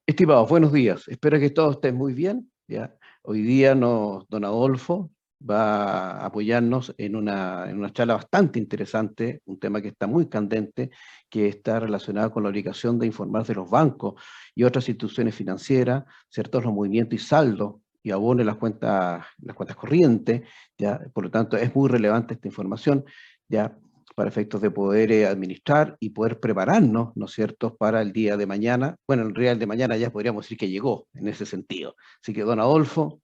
Estimados, buenos días. Espero que todos estén muy bien. ¿Ya? Hoy día don Adolfo va a apoyarnos en una charla bastante interesante, un tema que está muy candente, que está relacionado con la obligación de informar de los bancos y otras instituciones financieras, ciertos los movimientos y saldos y abonos en las cuentas corrientes. ¿Ya? Por lo tanto, es muy relevante esta información. ¿Ya? Para efectos de poder administrar y poder prepararnos, ¿no es cierto?, para el día de mañana. Bueno, en realidad el de mañana ya podríamos decir que llegó en ese sentido. Así que, don Adolfo,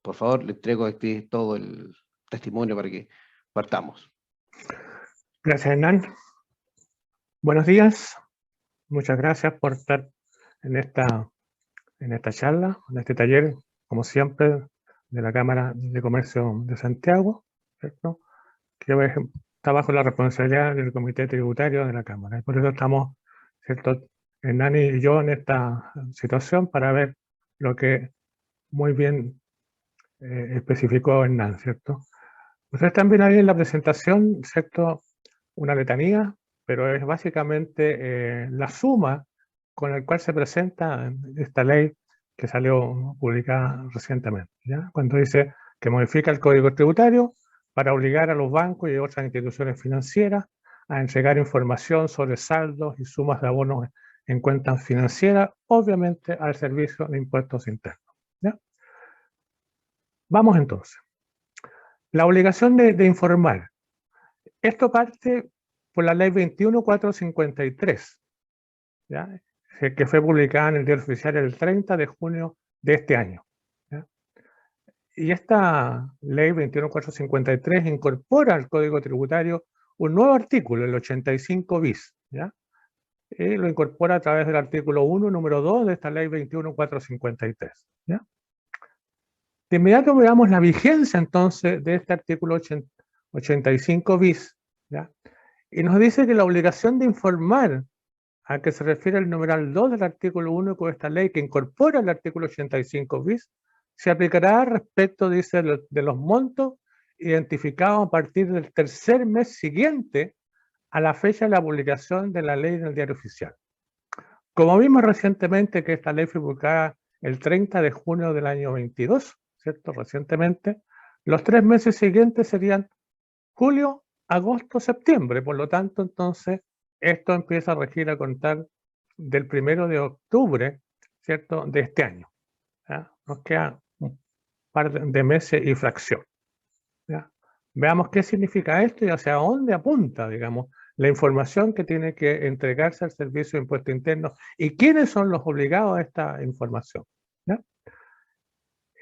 por favor, le entrego aquí todo el testimonio para que partamos. Gracias, Hernán. Buenos días. Muchas gracias por estar en esta charla, en este taller, como siempre, de la Cámara de Comercio de Santiago, ¿cierto? Que está bajo la responsabilidad del Comité Tributario de la Cámara. Y por eso estamos, ¿cierto?, Hernán y yo en esta situación para ver lo que muy bien especificó Hernán, ¿cierto? Ustedes también ahí en la presentación, ¿cierto?, una letanía, pero es básicamente la suma con la cual se presenta esta ley que salió publicada recientemente, ¿ya? Cuando dice que modifica el Código Tributario para obligar a los bancos y otras instituciones financieras a entregar información sobre saldos y sumas de abonos en cuentas financieras, obviamente al servicio de impuestos internos, ¿ya? Vamos entonces. La obligación de informar. Esto parte por la ley 21.453, ¿ya? Que fue publicada en el Diario Oficial el 30 de junio de este año, ¿ya? Y esta ley 21.453 incorpora al Código Tributario un nuevo artículo, el 85 bis, ¿ya? Y lo incorpora a través del artículo 1, número 2 de esta ley 21.453, ¿ya? De inmediato veamos la vigencia entonces de este artículo 85 bis, ¿ya? Y nos dice que la obligación de informar a que se refiere el numeral 2 del artículo 1 de esta ley, que incorpora el artículo 85 bis, se aplicará respecto, dice, de los montos identificados a partir del tercer mes siguiente a la fecha de la publicación de la ley en el Diario Oficial. Como vimos recientemente que esta ley fue publicada el 30 de junio del año 22, ¿cierto? Recientemente, los 3 meses siguientes serían julio, agosto, septiembre. Por lo tanto, entonces, esto empieza a regir a contar del 1 de octubre, ¿cierto?, de este año, ¿ya? Nos queda un par de meses y fracción, ¿ya? Veamos qué significa esto y hacia dónde apunta, digamos, la información que tiene que entregarse al Servicio de Impuesto Interno y quiénes son los obligados a esta información, ¿ya?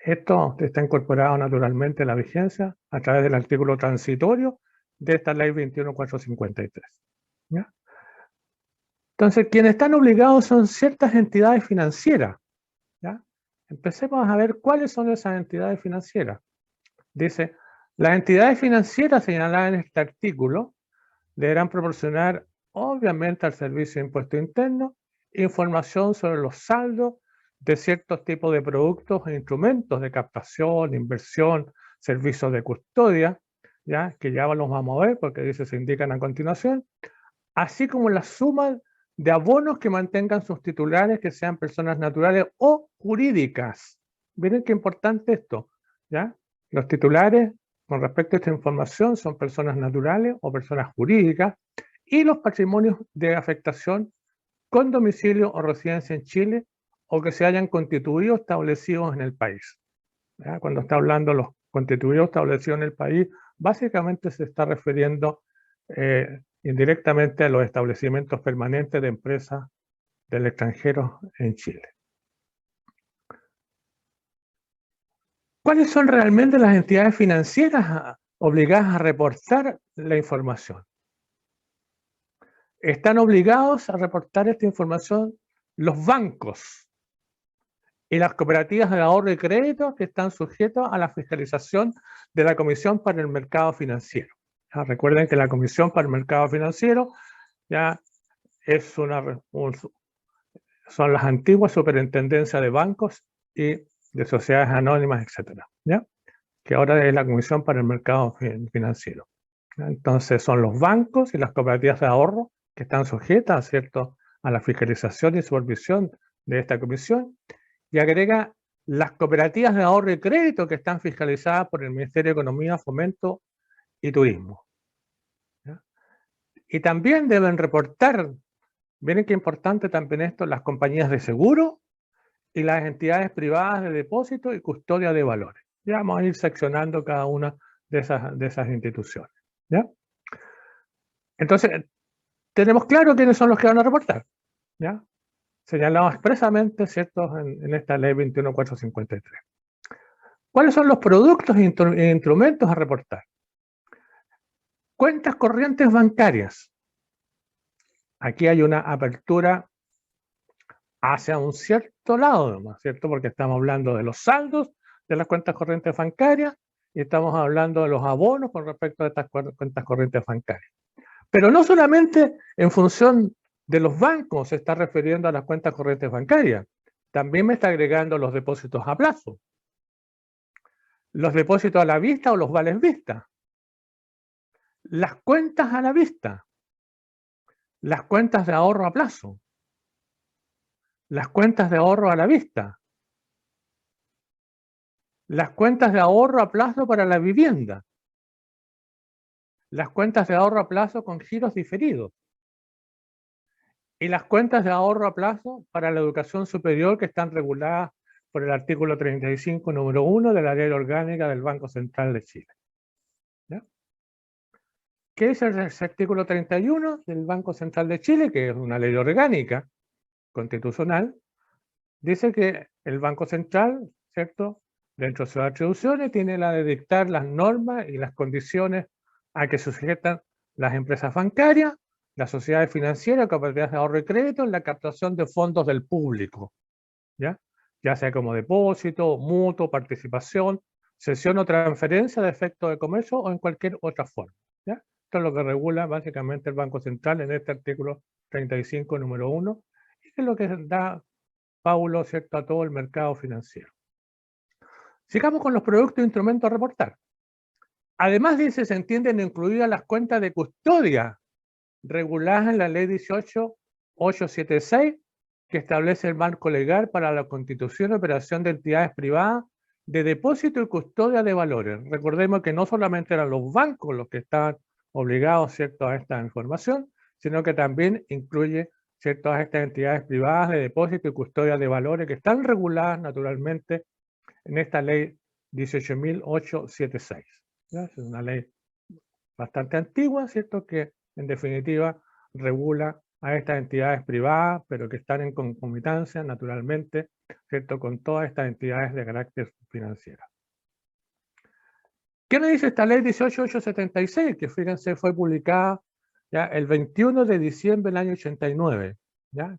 Esto está incorporado naturalmente en la vigencia a través del artículo transitorio de esta ley 21.453, ¿ya? Entonces, quienes están obligados son ciertas entidades financieras, ¿ya? Empecemos a ver cuáles son esas entidades financieras. Dice, las entidades financieras señaladas en este artículo deberán proporcionar, obviamente, al Servicio de Impuesto Interno información sobre los saldos de ciertos tipos de productos e instrumentos de captación, inversión, servicios de custodia, ¿ya? Que ya los vamos a ver porque dice, se indican a continuación, así como la suma de abonos que mantengan sus titulares que sean personas naturales o jurídicas. Miren qué importante esto, ¿ya? Los titulares con respecto a esta información son personas naturales o personas jurídicas y los patrimonios de afectación con domicilio o residencia en Chile o que se hayan constituido establecidos en el país, ¿ya? Cuando está hablando los constituidos establecidos en el país, básicamente se está refiriendo indirectamente a los establecimientos permanentes de empresas del extranjero en Chile. ¿Cuáles son realmente las entidades financieras obligadas a reportar la información? Están obligados a reportar esta información los bancos y las cooperativas de ahorro y crédito que están sujetos a la fiscalización de la Comisión para el Mercado Financiero. ¿Ya? Recuerden que la Comisión para el Mercado Financiero ya es son las antiguas superintendencias de bancos y de sociedades anónimas, etcétera, ¿ya? Que ahora es la Comisión para el Mercado Financiero. ¿Ya? Entonces son los bancos y las cooperativas de ahorro que están sujetas, ¿cierto?, a la fiscalización y supervisión de esta comisión, y agrega las cooperativas de ahorro y crédito que están fiscalizadas por el Ministerio de Economía, Fomento y Turismo. ¿Ya? Y también deben reportar, miren qué importante también esto, las compañías de seguro y las entidades privadas de depósito y custodia de valores. Ya vamos a ir seccionando cada una de esas instituciones. ¿Ya? Entonces, tenemos claro quiénes son los que van a reportar. ¿Ya? Señalado expresamente, ¿cierto?, en esta ley 21453. ¿Cuáles son los productos e instrumentos a reportar? Cuentas corrientes bancarias. Aquí hay una apertura hacia un cierto lado, ¿no es cierto? Porque estamos hablando de los saldos de las cuentas corrientes bancarias y estamos hablando de los abonos con respecto a estas cuentas corrientes bancarias. Pero no solamente en función de los bancos se está refiriendo a las cuentas corrientes bancarias, también me está agregando los depósitos a plazo, los depósitos a la vista o los vales vista, las cuentas a la vista, las cuentas de ahorro a plazo, las cuentas de ahorro a la vista, las cuentas de ahorro a plazo para la vivienda, las cuentas de ahorro a plazo con giros diferidos y las cuentas de ahorro a plazo para la educación superior que están reguladas por el artículo 35, número 1 de la Ley Orgánica del Banco Central de Chile. ¿Ya? ¿Qué es ese artículo 31 del Banco Central de Chile? Que es una ley orgánica constitucional. Dice que el Banco Central, ¿cierto?, dentro de sus atribuciones, tiene la de dictar las normas y las condiciones a que se sujetan las empresas bancarias, las sociedades financieras, cooperativas de ahorro y crédito, en la captación de fondos del público, ¿ya? Ya sea como depósito, mutuo, participación, cesión o transferencia de efectos de comercio o en cualquier otra forma, ¿ya? Esto es lo que regula básicamente el Banco Central en este artículo 35, número 1, y es lo que da Paulo, ¿cierto?, a todo el mercado financiero. Sigamos con los productos e instrumentos a reportar. Además dice, se entienden incluidas las cuentas de custodia reguladas en la ley 18876, que establece el marco legal para la constitución y operación de entidades privadas de depósito y custodia de valores. Recordemos que no solamente eran los bancos los que estaban obligados, ¿cierto?, a esta información, sino que también incluye, ¿cierto?, a estas entidades privadas de depósito y custodia de valores que están reguladas naturalmente en esta ley 18.876. Es una ley bastante antigua, ¿cierto?, que en definitiva regula a estas entidades privadas, pero que están en concomitancia naturalmente, ¿cierto?, con todas estas entidades de carácter financiero. ¿Qué me dice esta ley 18.876? Que fíjense, fue publicada ya el 21 de diciembre del año 89. ¿Ya?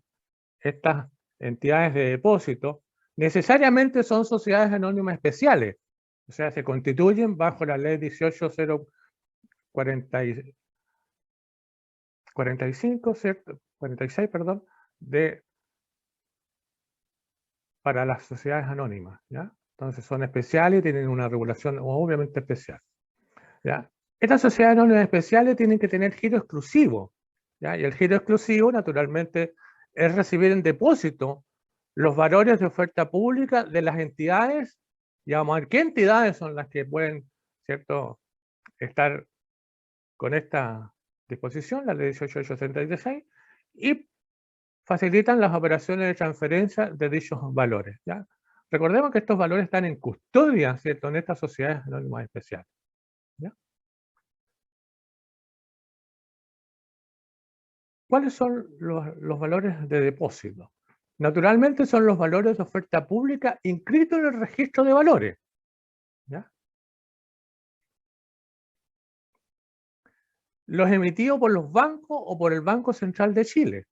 Estas entidades de depósito necesariamente son sociedades anónimas especiales, o sea, se constituyen bajo la ley 18.045, ¿cierto? 46, perdón, para las sociedades anónimas, ¿ya? Entonces son especiales y tienen una regulación obviamente especial, ¿ya? Estas sociedades anónimas especiales tienen que tener giro exclusivo, ¿ya? Y el giro exclusivo naturalmente es recibir en depósito los valores de oferta pública de las entidades, y vamos a ver qué entidades son las que pueden, ¿cierto?, estar con esta disposición, la ley 18.876, y facilitan las operaciones de transferencia de dichos valores, ¿ya? Recordemos que estos valores están en custodia, ¿cierto?, en estas sociedades anónimas especiales, ¿ya? ¿Cuáles son los valores de depósito? Naturalmente son los valores de oferta pública inscritos en el registro de valores, ¿ya? Los emitidos por los bancos o por el Banco Central de Chile.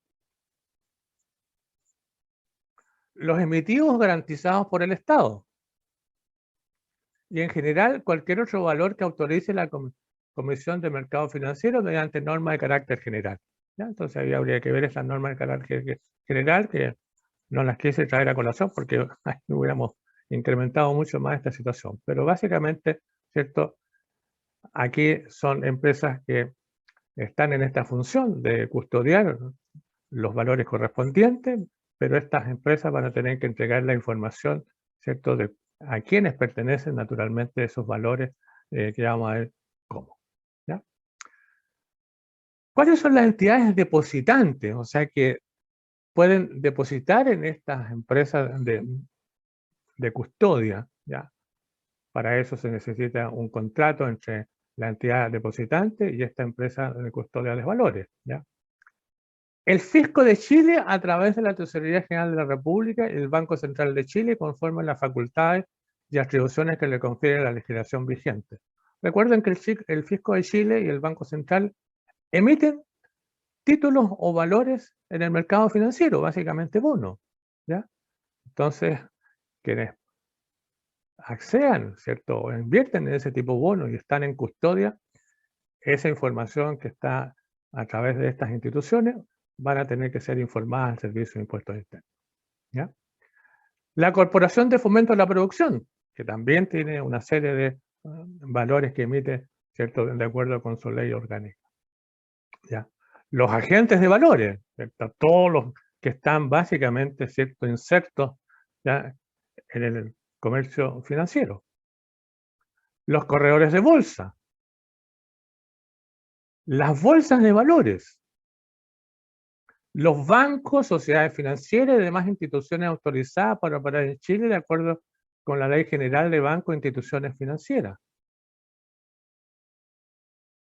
Los emitidos garantizados por el Estado. Y en general cualquier otro valor que autorice la Comisión de Mercado Financiero mediante normas de carácter general, ¿ya? Entonces ahí habría que ver esas normas de carácter general, que no las quise traer a colación porque hubiéramos incrementado mucho más esta situación. Pero básicamente, ¿cierto?, aquí son empresas que están en esta función de custodiar los valores correspondientes pero estas empresas van a tener que entregar la información, ¿cierto?, de a quiénes pertenecen naturalmente esos valores, que vamos a ver cómo. ¿Ya? ¿Cuáles son las entidades depositantes? O sea, que pueden depositar en estas empresas de custodia, ¿ya? Para eso se necesita un contrato entre la entidad depositante y esta empresa de custodia de valores, ¿ya? El Fisco de Chile, a través de la Tesorería General de la República y el Banco Central de Chile, conforme las facultades y atribuciones que le confiere la legislación vigente. Recuerden que el Fisco de Chile y el Banco Central emiten títulos o valores en el mercado financiero, básicamente bonos, ¿ya? Entonces, quienes accedan, ¿cierto?, o invierten en ese tipo de bonos y están en custodia, esa información que está a través de estas instituciones van a tener que ser informadas al Servicio de Impuestos Internos, ¿ya? La Corporación de Fomento de la Producción, que también tiene una serie de valores que emite, ¿cierto?, de acuerdo con su ley orgánica, ¿ya? Los agentes de valores, ¿cierto?, todos los que están básicamente, ¿cierto?, insertos, ¿ya?, en el comercio financiero. Los corredores de bolsa. Las bolsas de valores. Los bancos, sociedades financieras y demás instituciones autorizadas para operar en Chile de acuerdo con la Ley General de Bancos e Instituciones Financieras.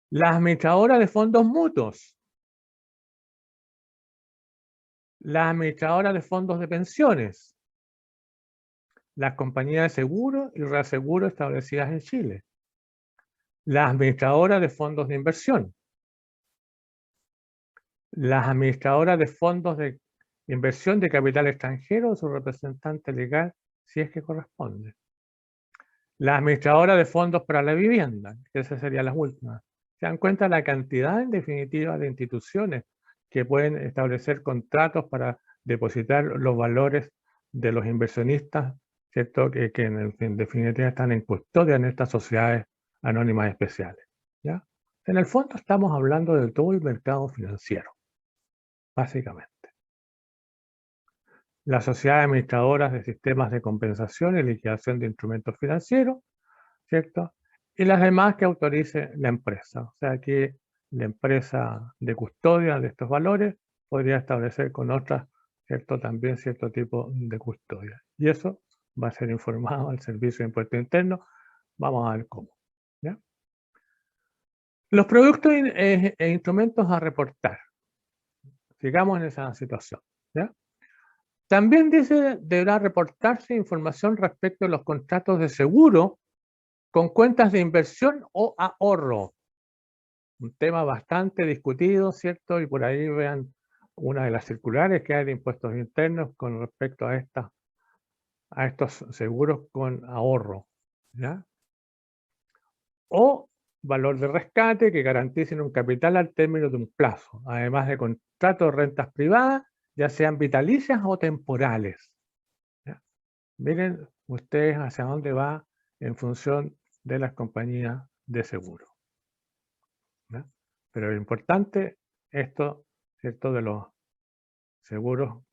Las administradoras de fondos mutuos. Las administradoras de fondos de pensiones. Las compañías de seguro y reaseguro establecidas en Chile. Las administradoras de fondos de inversión. Las administradoras de fondos de inversión de capital extranjero o su representante legal, si es que corresponde. La administradora de fondos para la vivienda, que esas serían las últimas. Se dan cuenta la cantidad en definitiva de instituciones que pueden establecer contratos para depositar los valores de los inversionistas, ¿cierto?, que en definitiva están en custodia en estas sociedades anónimas especiales, ¿ya? En el fondo estamos hablando de todo el mercado financiero, básicamente. Las sociedades administradoras de sistemas de compensación y liquidación de instrumentos financieros, ¿cierto? Y las demás que autorice la empresa. O sea que la empresa de custodia de estos valores podría establecer con otras, ¿cierto?, también cierto tipo de custodia. Y eso va a ser informado al Servicio de Impuestos Internos. Vamos a ver cómo, ¿ya? Los productos e instrumentos a reportar. Sigamos en esa situación, ¿ya? También dice, deberá reportarse información respecto a los contratos de seguro con cuentas de inversión o ahorro. Un tema bastante discutido, ¿cierto? Y por ahí vean una de las circulares que hay de impuestos internos con respecto a estos seguros con ahorro, ¿ya? O valor de rescate que garanticen un capital al término de un plazo, además de contratos de rentas privadas, ya sean vitalicias o temporales, ¿ya? Miren ustedes hacia dónde va en función de las compañías de seguro, ¿ya? Pero lo importante, esto, ¿cierto?, de los seguros,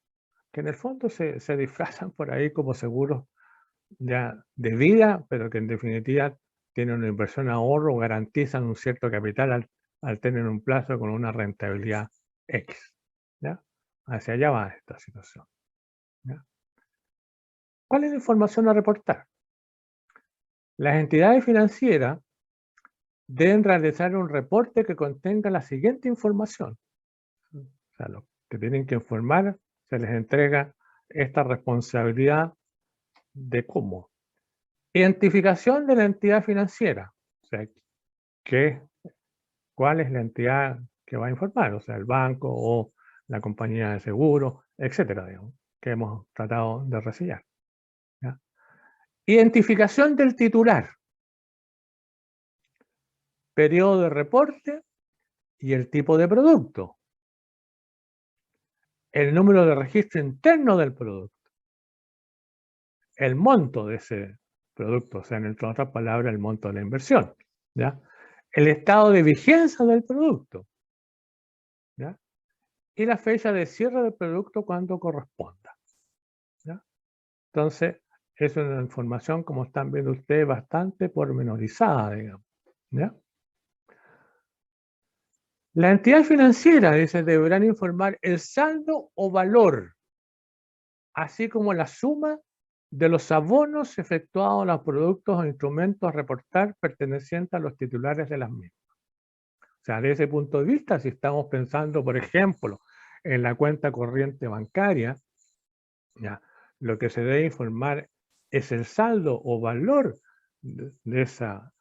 que en el fondo se disfrazan por ahí como seguros ya de vida, pero que en definitiva tienen una inversión a ahorro o garantizan un cierto capital al tener un plazo con una rentabilidad X, ¿ya? Hacia allá va esta situación, ¿ya? ¿Cuál es la información a reportar? Las entidades financieras deben realizar un reporte que contenga la siguiente información. O sea, lo que tienen que informar, se les entrega esta responsabilidad de cómo. Identificación de la entidad financiera. O sea, ¿cuál es la entidad que va a informar? O sea, el banco o la compañía de seguro, etcétera, digamos, que hemos tratado de resellar, ¿ya? Identificación del titular. Periodo de reporte y el tipo de producto. El número de registro interno del producto. El monto de ese producto, o sea, en otras palabras, el monto de la inversión, ¿ya? El estado de vigencia del producto, ¿ya? Y la fecha de cierre del producto cuando corresponda. Entonces, es una información, como están viendo ustedes, bastante pormenorizada, digamos, ¿ya? La entidad financiera, dice, deberán informar el saldo o valor, así como la suma de los abonos efectuados a los productos o instrumentos a reportar pertenecientes a los titulares de las mismas. O sea, desde ese punto de vista, si estamos pensando, por ejemplo, en la cuenta corriente bancaria, ¿ya? Lo que se debe informar es el saldo o valor de esa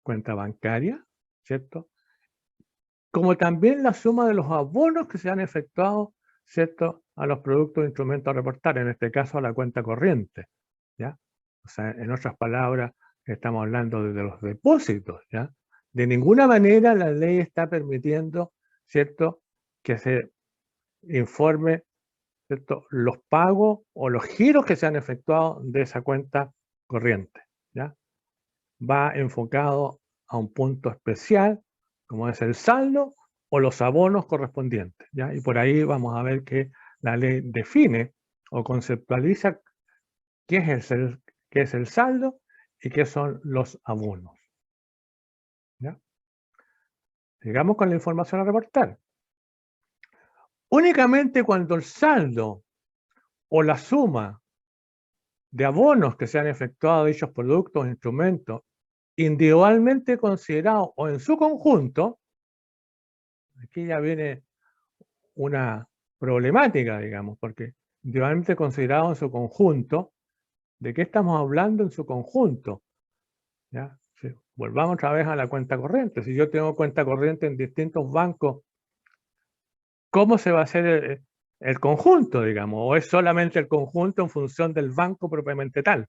cuenta bancaria, ¿cierto? Como también la suma de los abonos que se han efectuado, ¿cierto?, a los productos e instrumentos a reportar, en este caso a la cuenta corriente, ¿ya? O sea, en otras palabras, estamos hablando de los depósitos, ¿ya? De ninguna manera la ley está permitiendo, ¿cierto?, que se informe, ¿cierto?, los pagos o los giros que se han efectuado de esa cuenta corriente, ¿ya? Va enfocado a un punto especial, como es el saldo o los abonos correspondientes, ¿ya? Y por ahí vamos a ver que la ley define o conceptualiza qué es el saldo y qué son los abonos, ¿ya? Sigamos con la información a reportar. Únicamente cuando el saldo o la suma de abonos que se han efectuado de dichos productos o instrumentos individualmente considerados o en su conjunto, aquí ya viene una problemática, digamos, porque individualmente considerado en su conjunto, ¿de qué estamos hablando en su conjunto? ¿Ya? Si volvamos otra vez a la cuenta corriente. Si yo tengo cuenta corriente en distintos bancos, ¿cómo se va a hacer el conjunto, digamos? ¿O es solamente el conjunto en función del banco propiamente tal?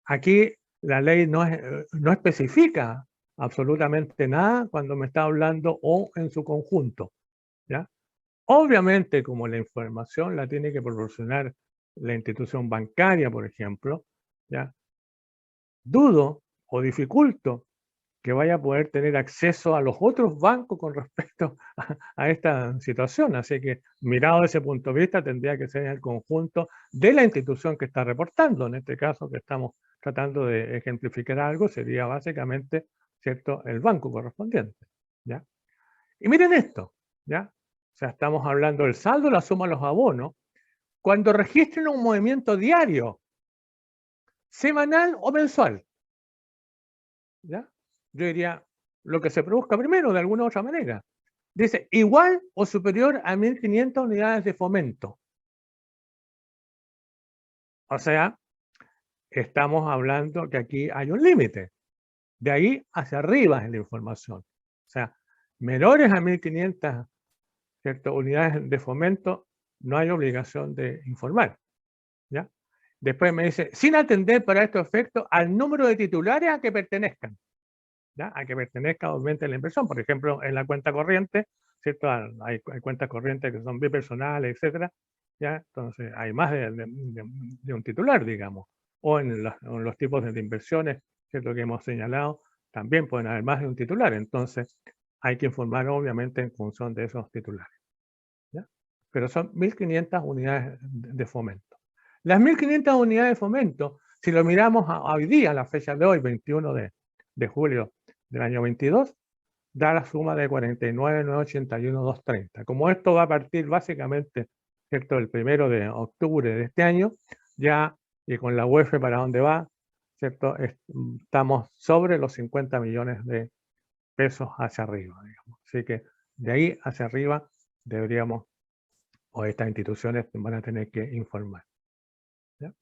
Aquí la ley no especifica absolutamente nada cuando me está hablando o en su conjunto, ¿ya? Obviamente, como la información la tiene que proporcionar la institución bancaria, por ejemplo, ¿ya? Dudo o dificulto que vaya a poder tener acceso a los otros bancos con respecto a esta situación. Así que, mirado desde ese punto de vista, tendría que ser en el conjunto de la institución que está reportando. En este caso, que estamos tratando de ejemplificar algo, sería básicamente, ¿cierto?, el banco correspondiente, ¿ya? Y miren esto, ¿ya? O sea, estamos hablando del saldo, la suma de los abonos, cuando registren un movimiento diario, semanal o mensual, ¿ya? Yo diría lo que se produzca primero, de alguna u otra manera. Dice, igual o superior a 1.500 unidades de fomento. O sea, estamos hablando que aquí hay un límite. De ahí hacia arriba es la información. O sea, menores a 1.500, ¿cierto?, unidades de fomento, no hay obligación de informar, ¿ya? Después me dice, sin atender para estos efectos al número de titulares a que pertenezcan, ¿ya? A que pertenezca obviamente la inversión. Por ejemplo, en la cuenta corriente, ¿cierto? Hay cuentas corrientes que son bipersonales, etcétera, ¿ya? Entonces, hay más de un titular, digamos. O en los tipos de inversiones, ¿cierto?, que hemos señalado, también pueden haber más de un titular. Entonces, hay que informar obviamente en función de esos titulares, ¿ya? Pero son 1.500 unidades de fomento. Las 1.500 unidades de fomento, si lo miramos hoy día, a la fecha de hoy, 21 de julio del año 22, da la suma de 49.981.230. Como esto va a partir básicamente, ¿cierto?, el 1 de octubre de este año, ya, y con la UEF para dónde va, ¿cierto?, estamos sobre los 50 millones de pesos hacia arriba, digamos. Así que de ahí hacia arriba deberíamos, o estas instituciones van a tener que informar, ¿ya?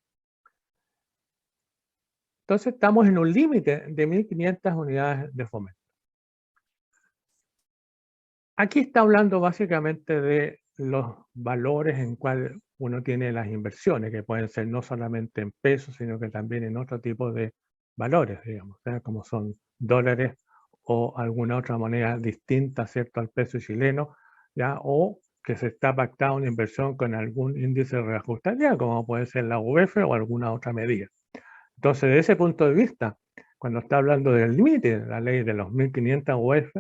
Entonces estamos en un límite de 1.500 unidades de fomento. Aquí está hablando básicamente de los valores en cual uno tiene las inversiones, que pueden ser no solamente en pesos, sino que también en otro tipo de valores, digamos, ¿ya?, como son dólares o alguna otra moneda distinta, ¿cierto?, al peso chileno, ¿ya? O que se está pactando una inversión con algún índice de reajustabilidad, como puede ser la UEF o alguna otra medida. Entonces, desde ese punto de vista, cuando está hablando del límite de la ley de los 1.500 UEF,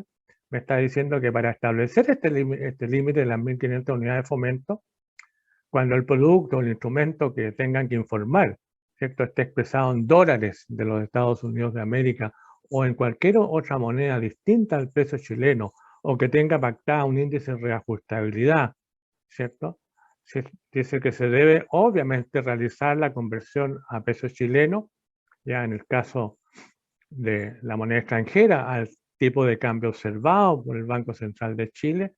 me está diciendo que para establecer este límite de las 1.500 unidades de fomento, cuando el producto o el instrumento que tengan que informar, ¿cierto?, esté expresado en dólares de los Estados Unidos de América o en cualquier otra moneda distinta al peso chileno, o que tenga pactada un índice de reajustabilidad, ¿cierto? Dice que se debe obviamente realizar la conversión a peso chileno, ya en el caso de la moneda extranjera, al tipo de cambio observado por el Banco Central de Chile,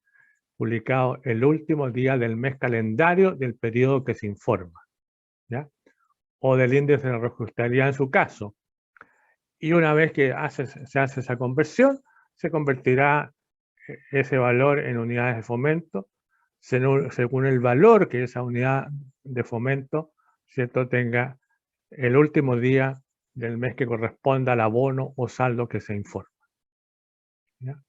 publicado el último día del mes calendario del periodo que se informa, ¿ya? O del índice de reajustabilidad en su caso. Y una vez que se hace esa conversión, se convertirá ese valor en unidades de fomento, según el valor que esa unidad de fomento, ¿cierto?, tenga el último día del mes que corresponda al abono o saldo que se informa, ¿ya?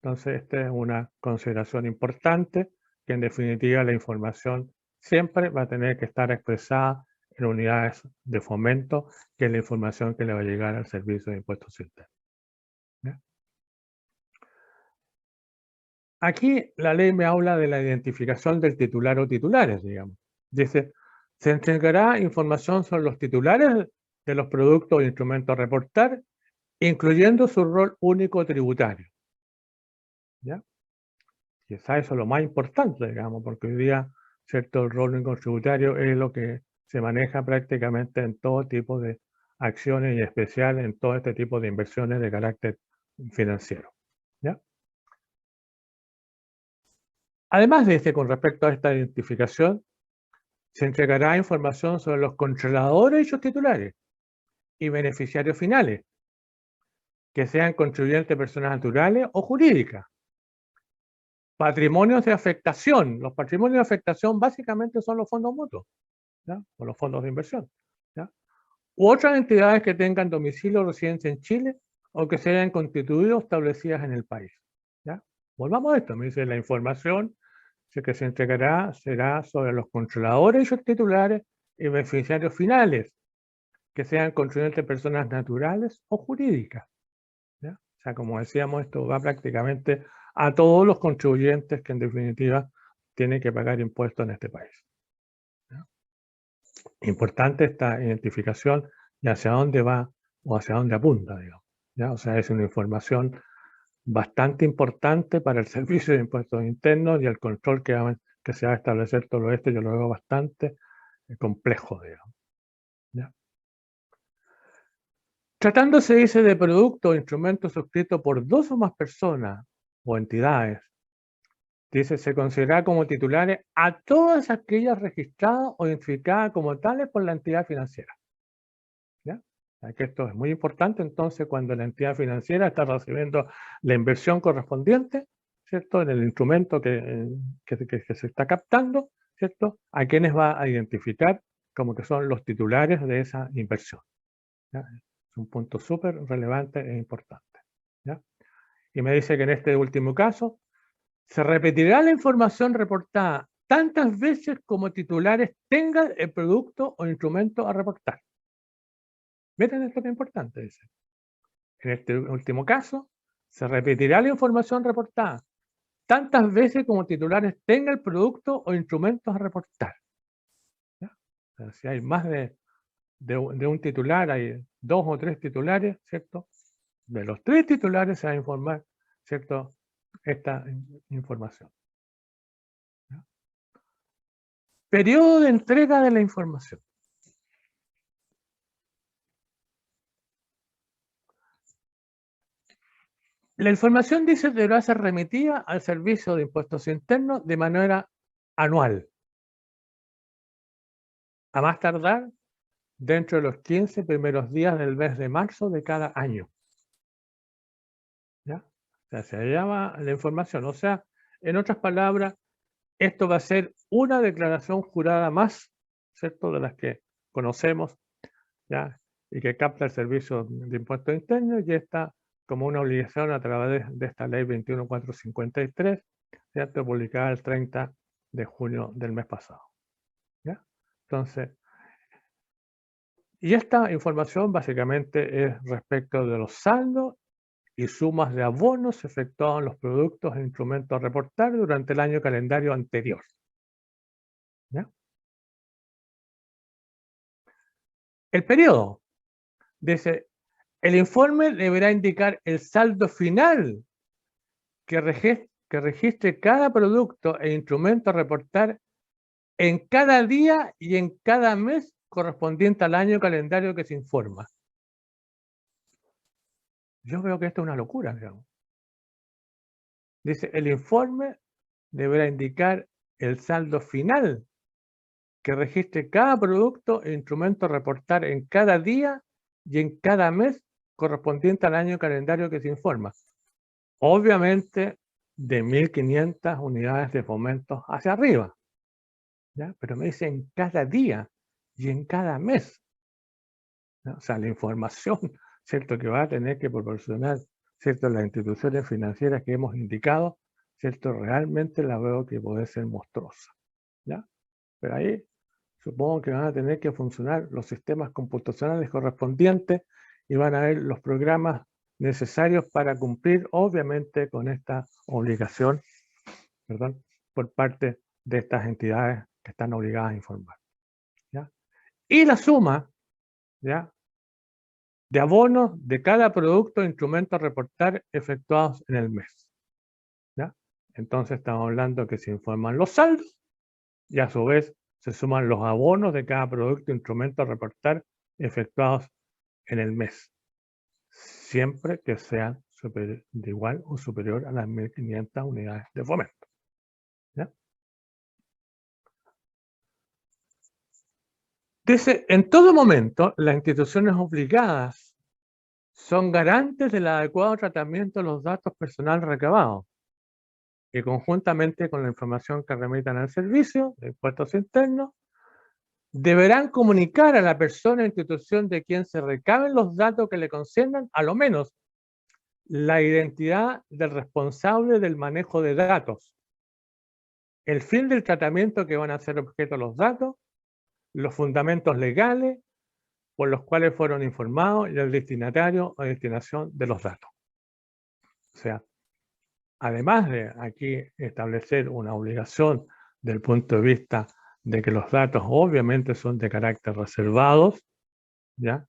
Entonces, esta es una consideración importante, que en definitiva la información siempre va a tener que estar expresada en unidades de fomento, que es la información que le va a llegar al Servicio de Impuestos Internos, ¿ya? Aquí la ley me habla de la identificación del titular o titulares, digamos. Dice, se entregará información sobre los titulares de los productos o instrumentos a reportar, incluyendo su rol único tributario, ¿ya? Quizá eso es lo más importante, digamos, porque hoy día, ¿cierto?, el rol único tributario es lo que se maneja prácticamente en todo tipo de acciones y en especial en todo este tipo de inversiones de carácter financiero, ¿ya? Además de con respecto a esta identificación, se entregará información sobre los controladores y sus titulares y beneficiarios finales, que sean contribuyentes personas naturales o jurídicas. Patrimonios de afectación. Los patrimonios de afectación básicamente son los fondos mutuos, ¿ya?, o los fondos de inversión, ¿ya?, u otras entidades que tengan domicilio o residencia en Chile o que se hayan constituido o establecidas en el país, ¿ya? Volvamos a esto, me dice la información que se entregará será sobre los controladores y sus titulares y beneficiarios finales, que sean contribuyentes personas naturales o jurídicas, ¿ya? O sea, como decíamos, esto va prácticamente a todos los contribuyentes que en definitiva tienen que pagar impuestos en este país, ¿ya? Importante esta identificación y hacia dónde va o hacia dónde apunta, digamos, ¿ya? O sea, es una información bastante importante para el Servicio de Impuestos Internos y el control que se va a establecer todo esto. Yo lo veo bastante complejo, digamos, ¿ya? Tratándose, dice, de productos o instrumentos suscritos por dos o más personas o entidades, dice, se considera como titulares a todas aquellas registradas o identificadas como tales por la entidad financiera, ¿ya? Que esto es muy importante, entonces, cuando la entidad financiera está recibiendo la inversión correspondiente, ¿cierto?, en el instrumento que se está captando, ¿cierto?, a quienes va a identificar como que son los titulares de esa inversión, ¿ya? Es un punto súper relevante e importante, ¿ya? Y me dice que en este último caso, se repetirá la información reportada tantas veces como titulares tengan el producto o instrumento a reportar. Miren esto que es importante, dice. En este último caso, se repetirá la información reportada tantas veces como titulares tenga el producto o instrumentos a reportar, ¿ya? O sea, si hay más de un titular, hay dos o tres titulares, ¿cierto? De los tres titulares se va a informar, ¿cierto?, esta información, ¿ya? Periodo de entrega de la información. La información, dice, deberá ser remitida al Servicio de Impuestos Internos de manera anual, a más tardar dentro de los 15 primeros días del mes de marzo de cada año, ¿ya? O sea, se llama la información. O sea, en otras palabras, esto va a ser una declaración jurada más, ¿cierto?, de las que conocemos, ¿ya?, y que capta el Servicio de Impuestos Internos, y está como una obligación a través de esta ley 21453, ¿cierto?, publicada el 30 de junio del mes pasado, ¿ya? Entonces, y esta información básicamente es respecto de los saldos y sumas de abonos efectuados en los productos e instrumentos a reportar durante el año calendario anterior, ¿ya? el periodo. Dice, el informe deberá indicar el saldo final que registre cada producto e instrumento a reportar en cada día y en cada mes correspondiente al año calendario que se informa. Yo veo que esto es una locura, digamos. Dice, el informe deberá indicar el saldo final que registre cada producto e instrumento a reportar en cada día y en cada mes correspondiente al año calendario que se informa. Obviamente de 1.500 unidades de fomento hacia arriba. ¿Ya? Pero me dice en cada día y en cada mes. ¿No? O sea, la información, ¿cierto?, que va a tener que proporcionar, ¿cierto?, las instituciones financieras que hemos indicado, ¿cierto?, realmente la veo que puede ser monstruosa. ¿Ya? Pero ahí supongo que van a tener que funcionar los sistemas computacionales correspondientes y van a haber los programas necesarios para cumplir, obviamente, con esta obligación, perdón, por parte de estas entidades que están obligadas a informar. ¿Ya? Y la suma, ¿ya?, de abonos de cada producto e instrumento a reportar efectuados en el mes. ¿Ya? Entonces estamos hablando que se informan los saldos y a su vez se suman los abonos de cada producto e instrumento a reportar efectuados en el mes, siempre que sean de igual o superior a las 1.500 unidades de fomento. ¿Ya? Dice, en todo momento, las instituciones obligadas son garantes del adecuado tratamiento de los datos personales recabados, que conjuntamente con la información que remitan al servicio de impuestos internos, deberán comunicar a la persona o institución de quien se recaben los datos que le conciernan, a lo menos, la identidad del responsable del manejo de datos, el fin del tratamiento que van a ser objeto los datos, los fundamentos legales por los cuales fueron informados y el destinatario o destinación de los datos. O sea, además de aquí establecer una obligación del punto de vista de que los datos obviamente son de carácter reservados, ¿ya?,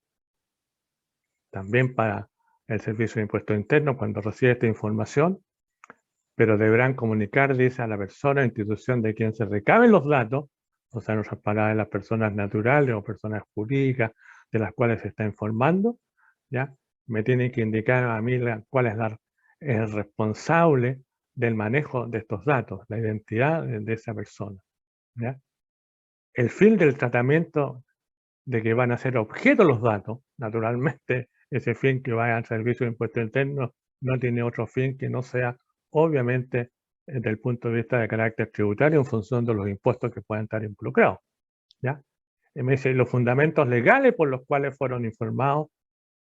también para el Servicio de Impuestos Internos cuando recibe esta información, pero deberán comunicar, dice, a la persona o institución de quien se recaben los datos, o sea, en otras palabras, las personas naturales o personas jurídicas de las cuales se está informando, ¿ya?, me tienen que indicar a mí cuál es el responsable del manejo de estos datos, la identidad de esa persona, ¿ya? El fin del tratamiento de que van a ser objeto los datos, naturalmente ese fin que vaya al Servicio de Impuestos Internos no tiene otro fin que no sea, obviamente, desde el punto de vista de carácter tributario en función de los impuestos que puedan estar involucrados, ¿ya? Y me dice los fundamentos legales por los cuales fueron informados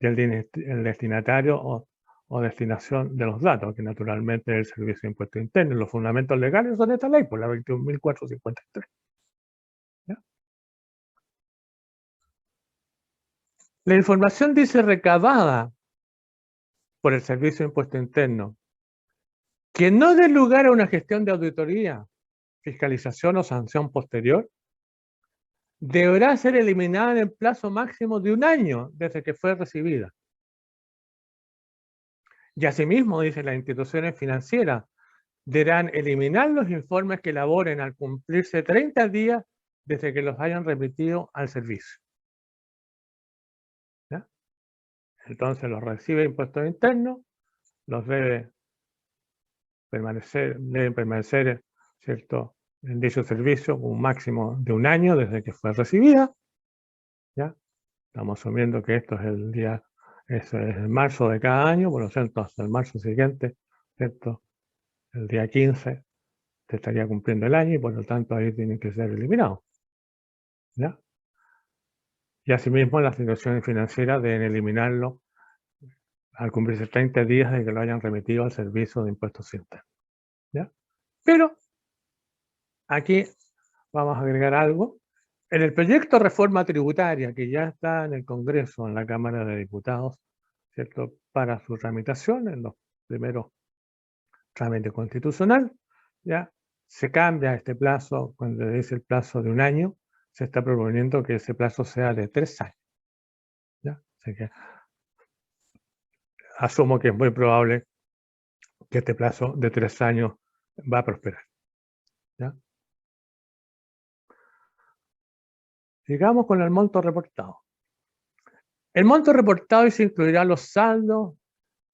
el destinatario o destinación de los datos, que naturalmente es el Servicio de Impuestos Internos. Los fundamentos legales son esta ley, por la 21.453. ¿Ya? La información dice recabada por el Servicio de Impuestos Internos, que no dé lugar a una gestión de auditoría, fiscalización o sanción posterior, deberá ser eliminada en el plazo máximo de 1 año desde que fue recibida. Y asimismo, dice, las instituciones financieras deberán eliminar los informes que elaboren al cumplirse 30 días desde que los hayan remitido al servicio. ¿Ya? Entonces los recibe Impuestos Internos, los deben permanecer, ¿cierto?, en dicho servicio un máximo de 1 año desde que fue recibida. ¿Ya? Estamos asumiendo que esto es eso es el marzo de cada año, por lo tanto hasta el marzo siguiente, ¿cierto?, el día 15 se estaría cumpliendo el año y por lo tanto ahí tienen que ser eliminados. ¿Ya? Y asimismo las instituciones financieras deben eliminarlo al cumplirse 30 días de que lo hayan remitido al Servicio de Impuestos Internos. ¿Ya? Pero aquí vamos a agregar algo. En el proyecto de reforma tributaria que ya está en el Congreso, en la Cámara de Diputados, ¿cierto?, para su tramitación en los primeros trámites constitucional, ya se cambia este plazo, cuando dice el plazo de 1 año, se está proponiendo que ese plazo sea de 3 años. Así que asumo que es muy probable que este plazo de 3 años va a prosperar. ¿Ya? Sigamos con el monto reportado. El monto reportado se incluirá los saldos,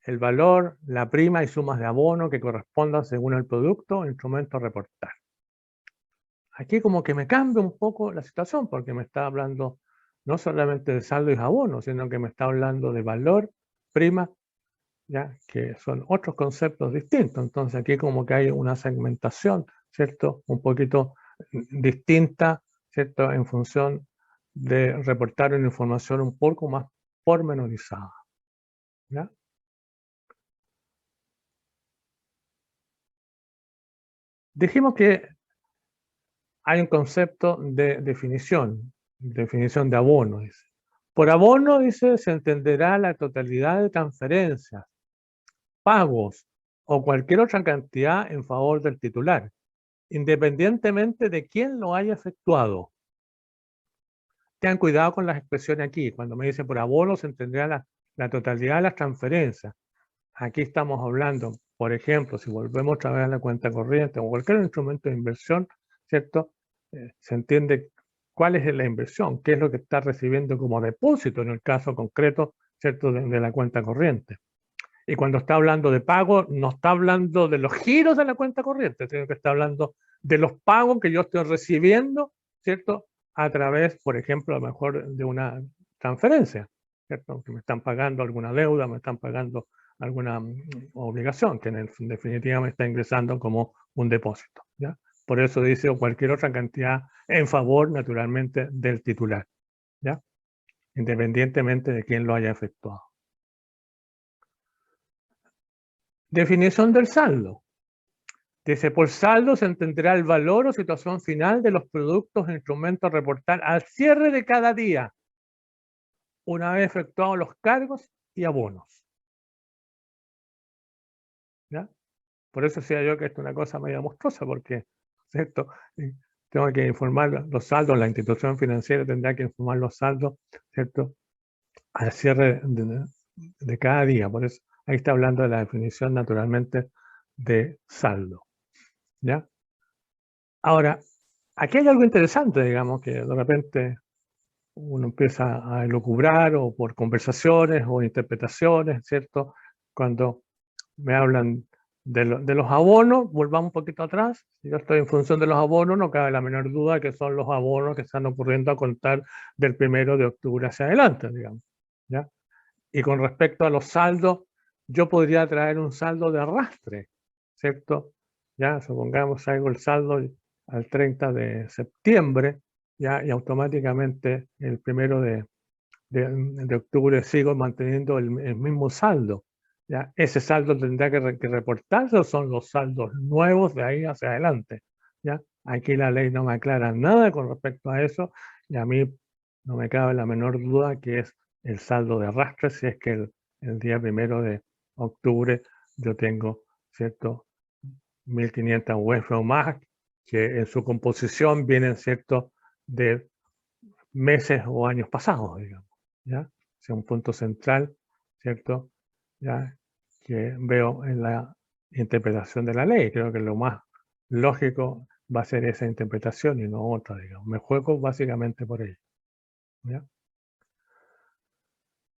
el valor, la prima y sumas de abono que correspondan según el producto o instrumento a reportar. Aquí como que me cambia un poco la situación porque me está hablando no solamente de saldo y abono, sino que me está hablando de valor, prima, ya que son otros conceptos distintos. Entonces aquí como que hay una segmentación, ¿cierto? Un poquito distinta, ¿cierto? En función de reportar una información un poco más pormenorizada. ¿Ya? Dijimos que hay un concepto de definición de abono. Dice. Por abono, dice, se entenderá la totalidad de transferencias, pagos o cualquier otra cantidad en favor del titular, independientemente de quién lo haya efectuado. Tengan cuidado con las expresiones aquí. Cuando me dice por abono, se entenderá la totalidad de las transferencias. Aquí estamos hablando, por ejemplo, si volvemos otra vez a la cuenta corriente o cualquier instrumento de inversión, ¿cierto? Se entiende cuál es la inversión, qué es lo que está recibiendo como depósito en el caso concreto, ¿cierto? De la cuenta corriente. Y cuando está hablando de pago, no está hablando de los giros de la cuenta corriente, sino que está hablando de los pagos que yo estoy recibiendo, ¿cierto? A través, por ejemplo, a lo mejor de una transferencia, ¿cierto? Que me están pagando alguna deuda, me están pagando alguna obligación, que en definitiva me está ingresando como un depósito, ¿ya? Por eso dice o cualquier otra cantidad en favor, naturalmente, del titular, ¿ya? Independientemente de quién lo haya efectuado. Definición del saldo. Dice, por saldo se entenderá el valor o situación final de los productos e instrumentos a reportar al cierre de cada día, una vez efectuados los cargos y abonos. ¿Ya? Por eso decía yo que esto es una cosa media monstruosa, porque, ¿cierto? Tengo que informar los saldos, la institución financiera tendrá que informar los saldos, ¿cierto? Al cierre de cada día. Por eso ahí está hablando de la definición naturalmente de saldo. ¿Ya? Ahora, aquí hay algo interesante, digamos, que de repente uno empieza a elucubrar o por conversaciones o interpretaciones, ¿cierto? Cuando me hablan de los abonos, volvamos un poquito atrás. Si yo estoy en función de los abonos, no cabe la menor duda que son los abonos que están ocurriendo a contar del 1 de octubre hacia adelante, digamos. ¿Ya? Y con respecto a los saldos, yo podría traer un saldo de arrastre, ¿cierto? Ya, supongamos hago el saldo al 30 de septiembre, ya, y automáticamente el 1 de octubre sigo manteniendo el mismo saldo. ¿Ya? Ese saldo tendrá que reportarse o son los saldos nuevos de ahí hacia adelante. ¿Ya? Aquí la ley no me aclara nada con respecto a eso y a mí no me cabe la menor duda que es el saldo de arrastre si es que el día 1 de octubre yo tengo, ¿cierto? 1500 UF o más que en su composición vienen, ¿cierto? De meses o años pasados, digamos. ¿Ya? Es un punto central, ¿cierto? ¿Ya? Que veo en la interpretación de la ley. Creo que lo más lógico va a ser esa interpretación y no otra, digamos. Me juego básicamente por ello. ¿Ya?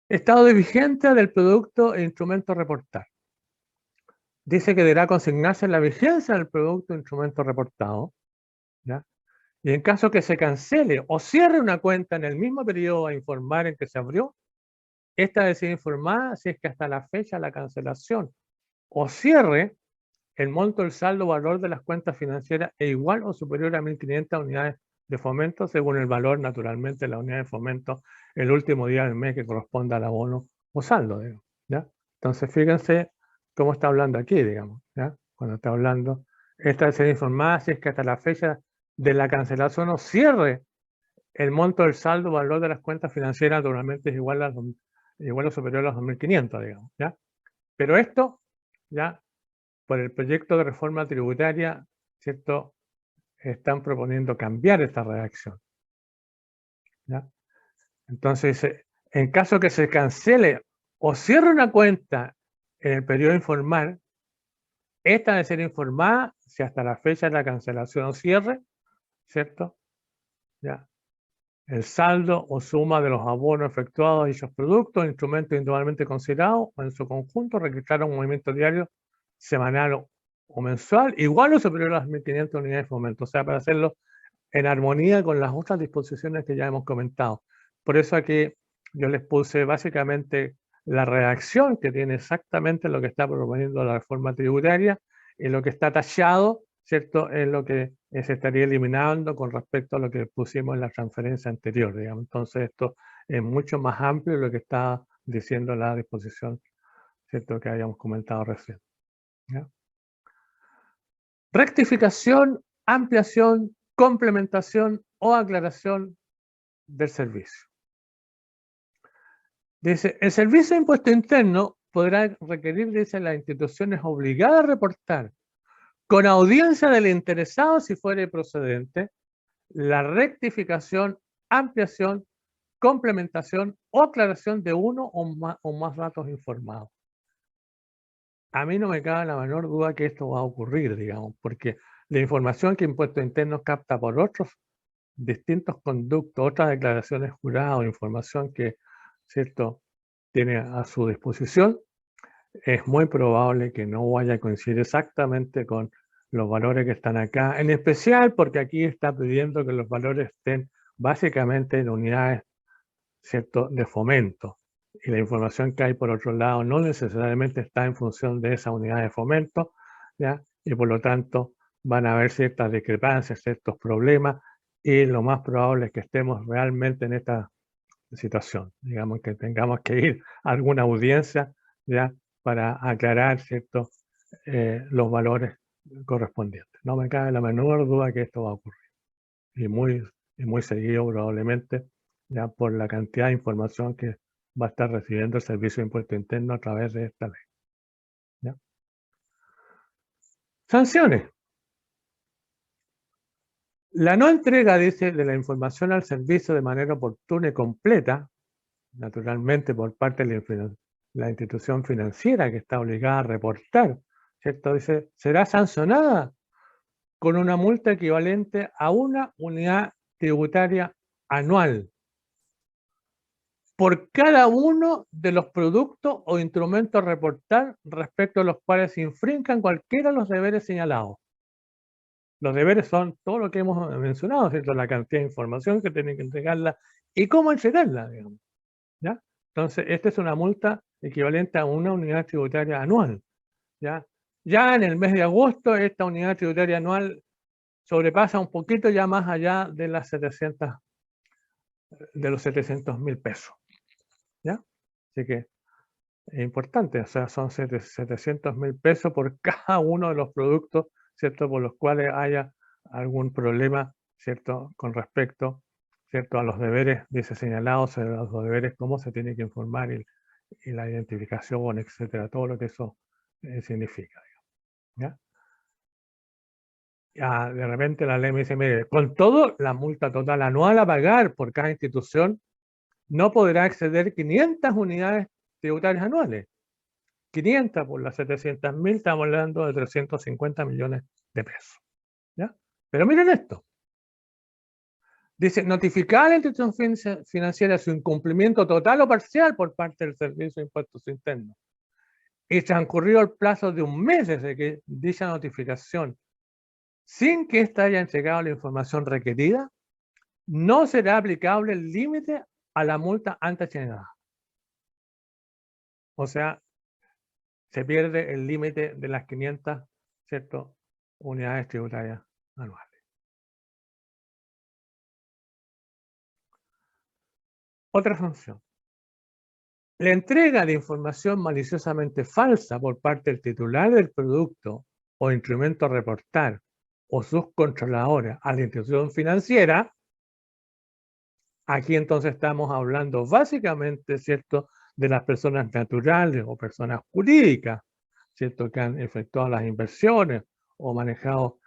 Estado de vigencia del producto e instrumento a reportar. Dice que deberá consignarse la vigencia del producto e instrumento reportado. ¿Ya? Y en caso que se cancele o cierre una cuenta en el mismo periodo a informar en que se abrió, esta debe ser informada si es que hasta la fecha de la cancelación o cierre, el monto del saldo valor de las cuentas financieras es igual o superior a 1.500 unidades de fomento, según el valor, naturalmente, de la unidad de fomento el último día del mes que corresponda al abono o saldo. Digamos, ¿ya? Entonces, fíjense cómo está hablando aquí, digamos. ¿Ya? Cuando está hablando, esta debe ser informada si es que hasta la fecha de la cancelación o cierre, el monto del saldo valor de las cuentas financieras naturalmente es igual o superior a los 2.500, digamos, ¿ya? Pero esto, ya, por el proyecto de reforma tributaria, ¿cierto? Están proponiendo cambiar esta redacción, ¿ya? Entonces, En caso que se cancele o cierre una cuenta en el periodo informal, esta debe ser informada si hasta la fecha de la cancelación o cierre, ¿cierto? Ya. El saldo o suma de los abonos efectuados a dichos productos, instrumentos individualmente considerados o en su conjunto registrar un movimiento diario, semanal o mensual, igual o superior a las 1.500 unidades de fomento. O sea, para hacerlo en armonía con las otras disposiciones que ya hemos comentado. Por eso aquí yo les puse básicamente la redacción que tiene exactamente lo que está proponiendo la reforma tributaria y lo que está tachado, ¿cierto?, es lo que se estaría eliminando con respecto a lo que pusimos en la transferencia anterior, digamos. Entonces esto es mucho más amplio de lo que está diciendo la disposición, ¿cierto?, que habíamos comentado recién. ¿Ya? Rectificación, ampliación, complementación o aclaración del servicio. Dice, el servicio de impuesto interno podrá requerir, dice, las instituciones obligadas a reportar con audiencia del interesado, si fuere procedente, la rectificación, ampliación, complementación o aclaración de uno o más datos informados. A mí no me cabe la menor duda que esto va a ocurrir, digamos, porque la información que Impuesto Interno capta por otros distintos conductos, otras declaraciones juradas o información que, ¿cierto?, tiene a su disposición, es muy probable que no vaya a coincidir exactamente con los valores que están acá, en especial porque aquí está pidiendo que los valores estén básicamente en unidades, ¿cierto?, de fomento. Y la información que hay por otro lado no necesariamente está en función de esa unidad de fomento, ¿ya? Y por lo tanto van a haber ciertas discrepancias, ciertos problemas, y lo más probable es que estemos realmente en esta situación, digamos que tengamos que ir a alguna audiencia, ¿ya?, para aclarar, ¿cierto?, los valores correspondientes. No me cabe la menor duda que esto va a ocurrir, y muy seguido probablemente, ya por la cantidad de información que va a estar recibiendo el Servicio de Impuesto Interno a través de esta ley. ¿Ya? Sanciones. La no entrega, dice, de la información al servicio de manera oportuna y completa, naturalmente por parte de la institución financiera que está obligada a reportar, ¿cierto? Dice, será sancionada con una multa equivalente a una unidad tributaria anual por cada uno de los productos o instrumentos a reportar respecto a los cuales se infrinjan cualquiera de los deberes señalados. Los deberes son todo lo que hemos mencionado, ¿cierto? La cantidad de información que tienen que entregarla y cómo entregarla, digamos. ¿Ya? Entonces, esta es una multa equivalente a una unidad tributaria anual. ¿Ya? Ya en el mes de agosto, esta unidad tributaria anual sobrepasa un poquito ya más allá de las 700, de los 700.000 pesos. ¿Ya? Así que es importante, o sea, son 700.000 pesos por cada uno de los productos, ¿cierto?, por los cuales haya algún problema, ¿cierto?, con respecto, ¿cierto?, a los deberes, dice señalados, a los deberes, cómo se tiene que informar y la identificación, etcétera, todo lo que eso significa, digamos, ¿ya? Ya, de repente la ley me dice, mire, con todo, la multa total anual a pagar por cada institución no podrá exceder 500 unidades tributarias anuales. 500 por las 700.000, estamos hablando de 350 millones de pesos. ¿Ya? Pero miren esto. Dice, notificar a la institución financiera su incumplimiento total o parcial por parte del Servicio de Impuestos Internos. Y transcurrido el plazo de un mes desde que dicha notificación, sin que ésta haya entregado la información requerida, no será aplicable el límite a la multa antes señalada. O sea, se pierde el límite de las 500, ¿cierto?, unidades tributarias anuales. Otra sanción. La entrega de información maliciosamente falsa por parte del titular del producto o instrumento a reportar o sus controladores a la institución financiera, aquí entonces estamos hablando básicamente, ¿cierto?, de las personas naturales o personas jurídicas, ¿cierto?, que han efectuado las inversiones o manejado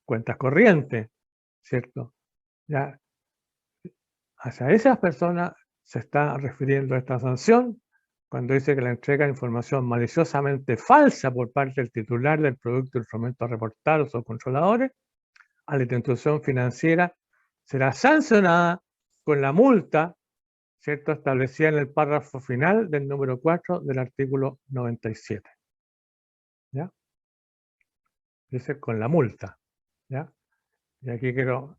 cuentas corrientes, ¿cierto? Ya, hacia esas personas se está refiriendo a esta sanción cuando dice que la entrega de información maliciosamente falsa por parte del titular del producto o instrumento a reportar o sus controladores a la institución financiera será sancionada con la multa, ¿cierto?, establecida en el párrafo final del número 4 del artículo 97. ¿Ya? Dice con la multa. ¿Ya? Y aquí quiero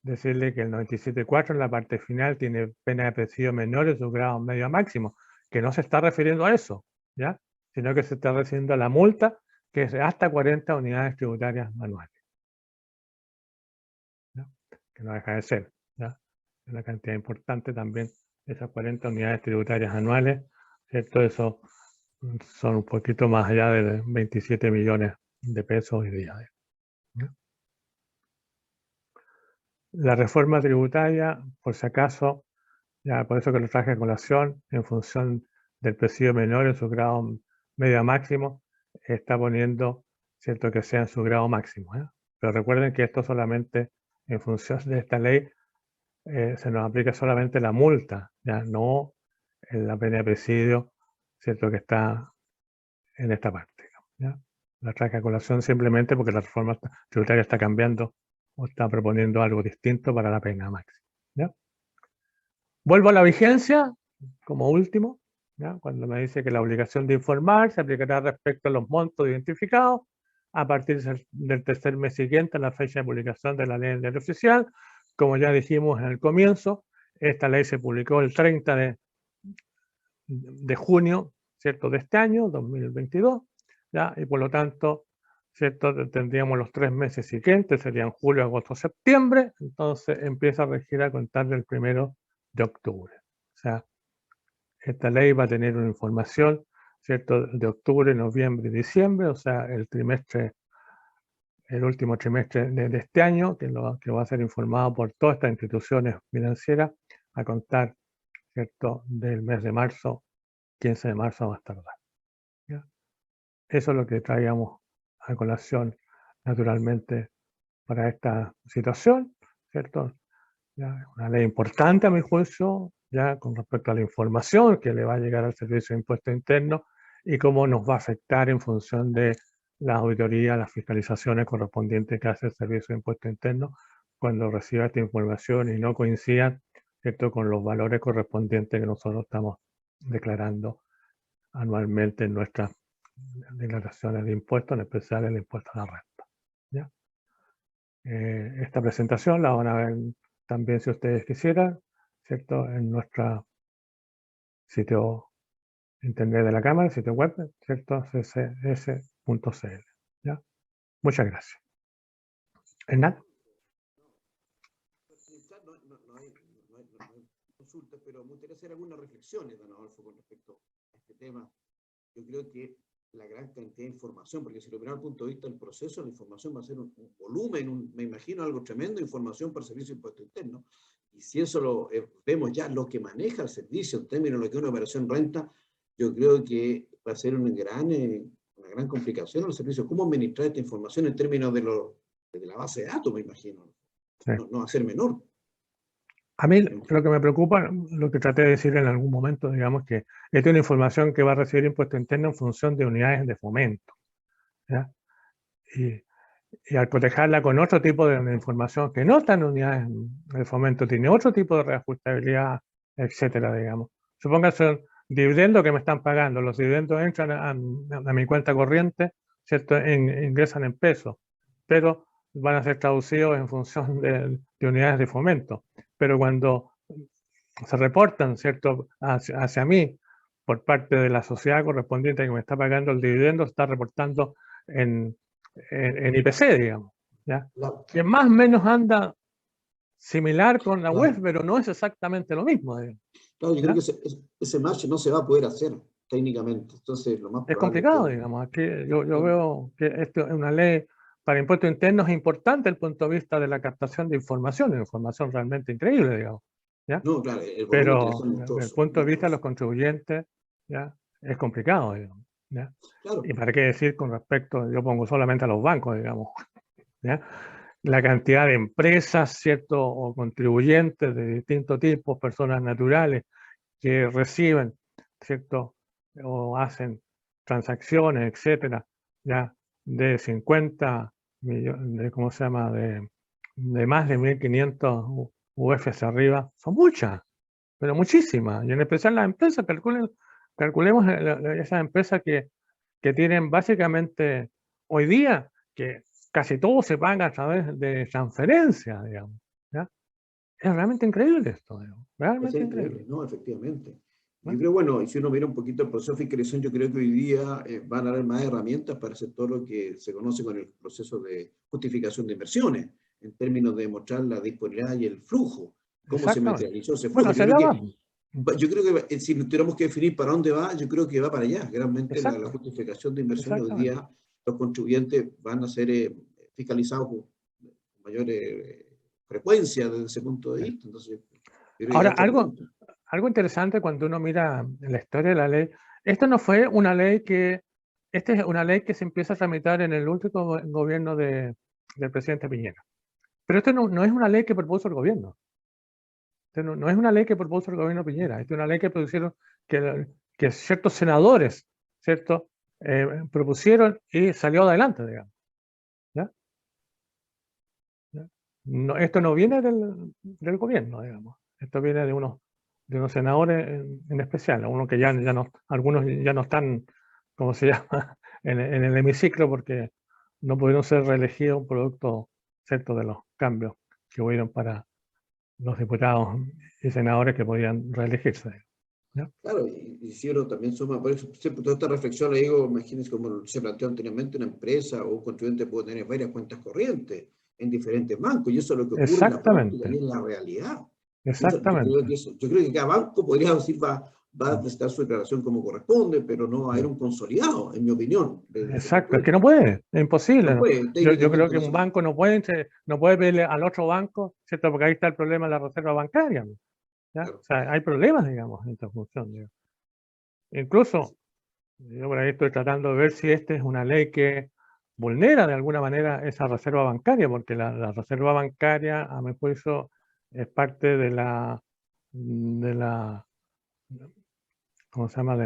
decirle que el 97.4 en la parte final tiene pena de presidio menor en su grado medio máximo, que no se está refiriendo a eso, ¿ya? Sino que se está refiriendo a la multa, que es de hasta 40 unidades tributarias manuales. ¿Ya? Que no deja de ser, ¿ya? Una cantidad importante también, esas 40 unidades tributarias anuales, ¿cierto? Eso son un poquito más allá de 27 millones de pesos hoy día. ¿Ya? La reforma tributaria, por si acaso, ya por eso que lo traje a colación, en función del presidio menor en su grado medio máximo, está poniendo, ¿cierto?, que sea en su grado máximo. ¿Eh? Pero recuerden que esto solamente, en función de esta ley, se nos aplica solamente la multa, ya no la pena de presidio, ¿cierto?, que está en esta parte. ¿Ya? La traje a colación simplemente porque la reforma tributaria está cambiando o está proponiendo algo distinto para la pena máxima. ¿Ya? Vuelvo a la vigencia, como último, ¿ya? Cuando me dice que la obligación de informar se aplicará respecto a los montos identificados a partir del tercer mes siguiente a la fecha de publicación de la ley del diario oficial. Como ya dijimos en el comienzo, esta ley se publicó el 30 de junio, ¿cierto?, de este año, 2022, ¿ya? Y por lo tanto, ¿cierto?, tendríamos los 3 meses siguientes, serían julio, agosto, septiembre, entonces empieza a regir a contar del 1 de octubre. O sea, esta ley va a tener una información, ¿cierto?, de octubre, noviembre y diciembre, o sea, el último trimestre de este año, que va a ser informado por todas estas instituciones financieras a contar, ¿cierto?, del mes de marzo, 15 de marzo más tardar. ¿Ya? Eso es lo que traíamos a colación, naturalmente, para esta situación, ¿cierto? ¿Ya? Una ley importante a mi juicio, ya con respecto a la información que le va a llegar al Servicio de Impuestos Internos y cómo nos va a afectar en función de la auditoría, las fiscalizaciones correspondientes que hace el Servicio de Impuestos Internos cuando reciba esta información y no coincida, ¿cierto?, con los valores correspondientes que nosotros estamos declarando anualmente en nuestras declaraciones de impuestos, en especial el impuesto a la renta. ¿Ya? Esta presentación la van a ver también, si ustedes quisieran, ¿cierto?, en nuestro sitio internet de la Cámara, sitio web, ¿cierto?, ccs.cl. ¿Ya? Muchas gracias. Hernán. No hay consultas, pero me gustaría hacer algunas reflexiones, don Adolfo, con respecto a este tema. Yo creo que la gran cantidad de información, porque si lo miramos desde el punto de vista del proceso, la información va a ser un volumen, me imagino algo tremendo de información para el Servicio de Impuestos Internos, y si eso lo vemos ya lo que maneja el servicio en términos de lo que es una operación renta, yo creo que va a ser una gran complicación al servicio. ¿Cómo administrar esta información en términos de la base de datos, me imagino? Sí. No va a ser menor. A mí lo que me preocupa, lo que traté de decir en algún momento, digamos que esta es una información que va a recibir impuesto interno en función de unidades de fomento. ¿Ya? Y al cotejarla con otro tipo de información que no está en unidades de fomento, tiene otro tipo de reajustabilidad, etcétera, digamos. Supóngase dividendos que me están pagando, los dividendos entran a mi cuenta corriente, ¿cierto? Ingresan en pesos, pero van a ser traducidos en función de unidades de fomento. Pero cuando se reportan, ¿cierto?, hacia mí por parte de la sociedad correspondiente que me está pagando el dividendo, está reportando en IPC, digamos, ¿ya? Claro. Que más o menos anda similar con la web, pero no es exactamente lo mismo. Claro, yo creo que ese match no se va a poder hacer técnicamente, entonces lo más Es probable complicado, es que... digamos. Aquí yo veo que esto es una ley para impuestos internos importante desde el punto de vista de la captación de información realmente increíble, digamos, ¿ya? No, claro, el volumen Pero tiene que ser desde el monstruoso, punto de vista de los monstruoso. contribuyentes, ¿ya?, es complicado, digamos, ¿ya? Claro. Y para qué decir con respecto, yo pongo solamente a los bancos, digamos, ¿ya? la cantidad de empresas, ¿cierto? O contribuyentes de distintos tipos, personas naturales, que reciben, ¿cierto? O hacen transacciones, etcétera, ya de 50 millones, de, ¿cómo se llama? De más de 1.500 UFs arriba, son muchas, pero muchísimas. Y en especial las empresas, calculemos esas empresas que tienen básicamente hoy día, que casi todo se paga a través de transferencias, digamos. ¿Ya? Es realmente increíble esto, digamos, Es realmente increíble. increíble, ¿no? Efectivamente. Yo ¿No? creo, bueno, y si uno mira un poquito el proceso de fiscalización, yo creo que hoy día van a haber más herramientas para hacer todo lo que se conoce con el proceso de justificación de inversiones, en términos de mostrar la disponibilidad y el flujo, cómo se Exactamente. materializó ese Bueno, flujo. hacia allá vamos. Yo creo que si tuviéramos que definir para dónde va, yo creo que va para allá. Realmente la Exacto, justificación de inversiones hoy exactamente. día, los contribuyentes van a ser fiscalizados con mayor frecuencia desde ese punto de Sí. vista. Entonces, yo creo que Ahora, va tremendo. algo interesante cuando uno mira la historia de la ley, esto no fue una ley esta es una ley que se empieza a tramitar en el último gobierno del presidente Piñera. Pero esto no es una ley que propuso el gobierno. Esto no es una ley que propuso el gobierno Piñera. Esto es una ley que propusieron que ciertos senadores, ¿cierto? Propusieron y salió adelante, digamos. ¿Ya? ¿Ya? No, esto no viene del gobierno, digamos. Esto viene de unos senadores en especial, unos que ya no, algunos ya no están, ¿cómo se llama?, en el hemiciclo porque no pudieron ser reelegidos producto, ¿cierto?, de los cambios que hubieron para los diputados y senadores que podían reelegirse. ¿Ya? Claro, y si uno también suma, por eso siempre toda esta reflexión le digo, imagínense como se planteó anteriormente, una empresa o un contribuyente puede tener varias cuentas corrientes en diferentes bancos, y eso es lo que ocurre en la práctica y Exactamente, en la realidad. Y eso, exactamente, yo creo que cada banco podría decir va a presentar su declaración como corresponde, pero no va a haber un consolidado, en mi opinión, desde ese punto exacto. de Es que vista. no puede, es imposible. No ¿No? puede, Yo creo técnicamente que no se un puede. banco no puede pedirle al otro banco, ¿cierto? Porque ahí está el problema de la reserva bancaria, ¿no? ¿Ya? O Claro. sea, hay problemas, digamos, en esta función. Digamos. Incluso, yo por ahí estoy tratando de ver si esta es una ley que vulnera de alguna manera esa reserva bancaria, porque la reserva bancaria, a mi juicio, es parte de la, ¿cómo se llama?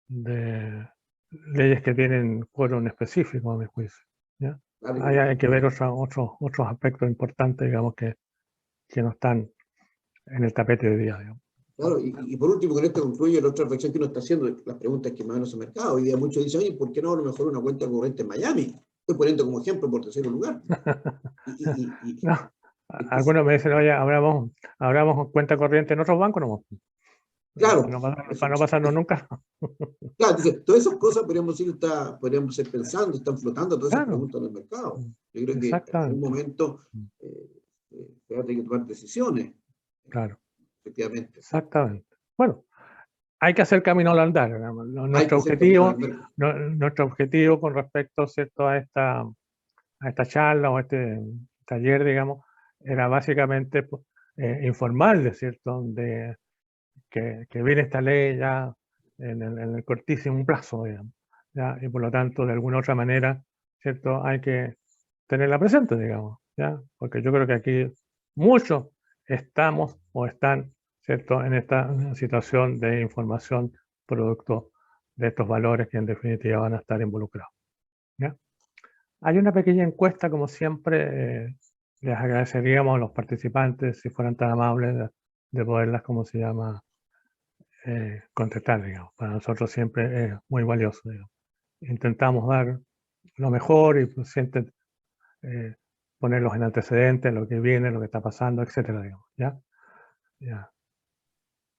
De leyes que tienen quórum específico, a mi juicio. ¿Ya? Claro, Ahí hay que ver otros aspectos importantes, digamos, que no están en el tapete de hoy día, digamos. claro, y por último, con esto concluye la otra reflexión que uno está haciendo, las preguntas que más o menos el mercado. Hoy día muchos dicen, oye, ¿por qué no a lo mejor una cuenta corriente en Miami? Estoy poniendo como ejemplo por tercer lugar. Y, No, entonces, algunos me dicen, oye, abramos cuenta corriente en otros bancos, no, claro, para no pasarnos nunca. claro, entonces, todas esas cosas podríamos ir pensando, están flotando todas esas Claro, preguntas en el mercado. Yo creo que en algún exactamente, momento se va a tener que tomar decisiones, claro, efectivamente. exactamente. Bueno, hay que hacer camino al andar, digamos. Hay que hacer camino al mercado. Nuestro objetivo con respecto, ¿cierto?, a esta charla o a este taller, digamos, era básicamente informarles, ¿cierto?, de que viene esta ley ya en el cortísimo plazo, digamos, ¿ya? Y por lo tanto, de alguna otra manera, ¿cierto?, hay que tenerla presente, digamos, ¿ya? Porque yo creo que aquí muchos estamos o están, ¿cierto?, en esta situación de información producto de estos valores que en definitiva van a estar involucrados, ¿ya? Hay una pequeña encuesta, como siempre, les agradeceríamos a los participantes si fueran tan amables de poderlas, ¿cómo se llama?, contestar, digamos. Para nosotros siempre es muy valioso, digamos. Intentamos dar lo mejor y pues, siempre eh, ponerlos en antecedentes, lo que viene, lo que está pasando, etcétera, digamos, ¿ya? Ya.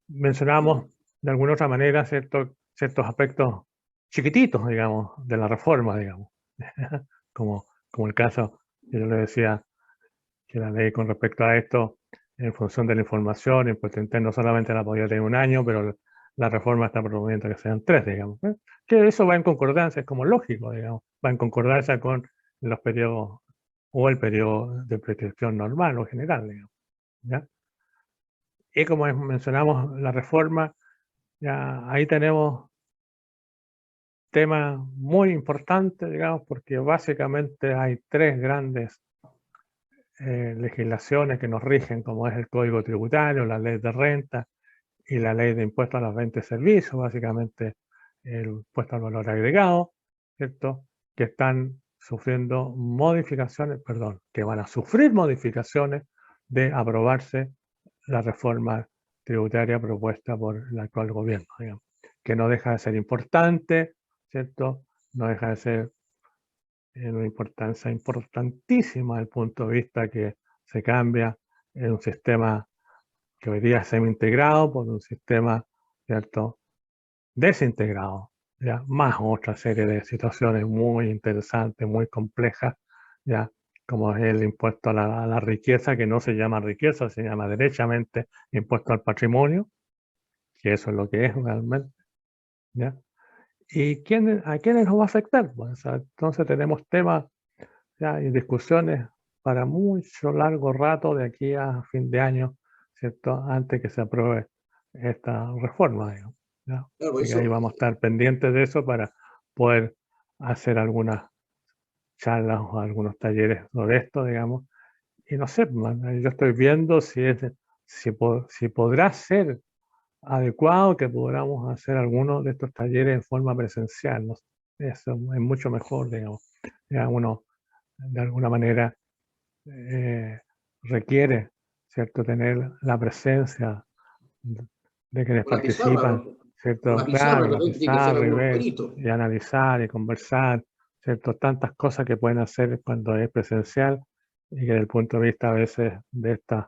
Mencionamos de alguna otra manera ciertos aspectos chiquititos, digamos, de la reforma, digamos, como el caso que yo le decía, que la ley con respecto a esto, en función de la información, el impuesto interno solamente la podía tener un año, pero la reforma está promoviendo que sean 3, digamos. ¿Eh? Que eso va en concordancia, es como lógico, digamos, va en concordancia con los periodos o el periodo de prescripción normal o general, digamos. ¿Ya? Y como mencionamos la reforma, ya ahí tenemos temas muy importantes, digamos, porque básicamente hay 3 grandes legislaciones que nos rigen, como es el Código Tributario, la Ley de Renta y la Ley de Impuestos a las Ventas y Servicios, básicamente el impuesto al valor agregado, ¿cierto? Que están sufriendo modificaciones, perdón, que van a sufrir modificaciones de aprobarse la reforma tributaria propuesta por el actual gobierno, digamos, que no deja de ser importante, ¿cierto? No deja de ser una importancia importantísima desde el punto de vista que se cambia en un sistema que hoy día es semi-integrado por un sistema, ¿cierto?, desintegrado, ¿ya? Más otra serie de situaciones muy interesantes, muy complejas, ¿ya? Como es el impuesto a la riqueza, que no se llama riqueza, se llama derechamente impuesto al patrimonio, que eso es lo que es realmente, ¿ya? ¿Y a quiénes nos va a afectar? Pues, entonces tenemos temas, ¿ya?, y discusiones para mucho largo rato de aquí a fin de año, ¿cierto?, antes que se apruebe esta reforma, digamos, ¿ya? Claro, por Así que ahí eso, vamos a estar pendientes de eso para poder hacer algunas charlas o algunos talleres sobre esto, digamos. Y no sé, yo estoy viendo si podrá ser adecuado que podamos hacer algunos de estos talleres en forma presencial, ¿no? Eso es mucho mejor, digamos. Ya uno, de alguna manera, requiere, ¿cierto?, tener la presencia de quienes con la pizarra, participan, con la ¿cierto? pizarra, Claro, de la repente tiene que hacer pizarra y algunos ver palitos. y analizar y conversar, ¿cierto? Tantas cosas que pueden hacer cuando es presencial y que desde el punto de vista a veces de estas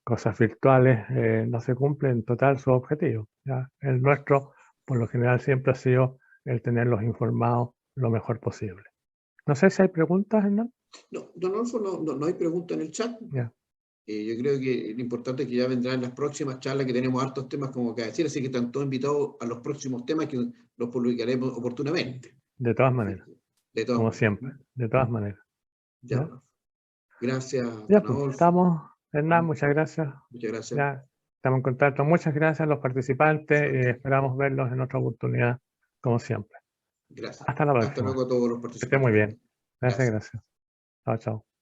cosas virtuales no se cumple en total su objetivo, ¿ya? El nuestro, por lo general, siempre ha sido el tenerlos informados lo mejor posible. No sé si hay preguntas, Hernán. No, don Adolfo, no hay pregunta en el chat. Ya, Yo creo que lo importante es que ya vendrán las próximas charlas, que tenemos hartos temas como que decir, así que están todos invitados a los próximos temas que los publicaremos oportunamente. de todas Así maneras, que, de todas como maneras. siempre, de todas maneras. Ya, ¿Ya? don Adolfo. Gracias, Ya, don pues, Adolfo. estamos, Hernán, muchas gracias. Muchas gracias. Ya estamos en contacto. Muchas gracias a los participantes y Igualmente. esperamos verlos en otra oportunidad, como siempre. Gracias. Hasta la Hasta próxima. luego a todos los Que esté muy participantes bien. también. Gracias, Gracias. gracias. Chao, chao.